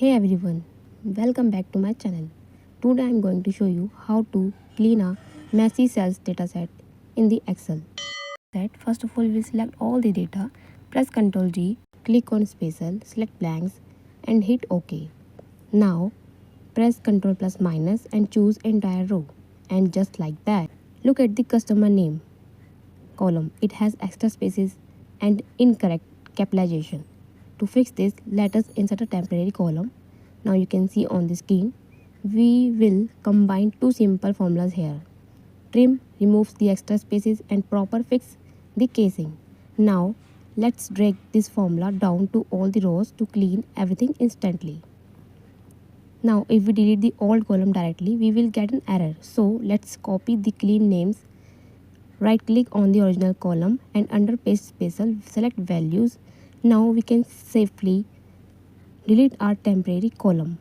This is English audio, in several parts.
Hey everyone, welcome back to my channel. Today I am going to show you how to clean a messy sales dataset in the Excel. First of all, we will select all the data, press Ctrl G, click on Spatial, select blanks and hit OK. Now press Ctrl plus minus and choose entire row, and just like that, look at the customer name column. It has extra spaces and incorrect capitalization. To fix this, let us insert a temporary column. Now you can see on the screen, we will combine two simple formulas here. Trim removes the extra spaces and proper fix the casing. Now let's drag this formula down to all the rows to clean everything instantly. Now if we delete the old column directly, we will get an error. So let's copy the clean names. Right click on the original column and under paste spatial select values. Now we can safely delete our temporary column.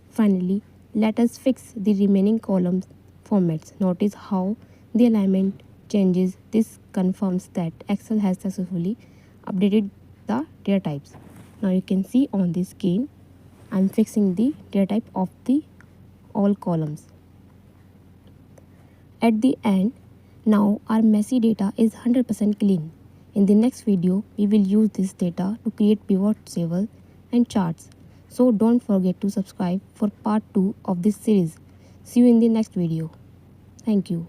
Finally, let us fix the remaining column formats. Notice how the alignment changes. This confirms that Excel has successfully updated the data types. Now you can see on the screen, I am fixing the data type of the all columns. At the end, now our messy data is 100% clean. In the next video, we will use this data to create pivot tables and charts. So don't forget to subscribe for part 2 of this series. See you in the next video. Thank you.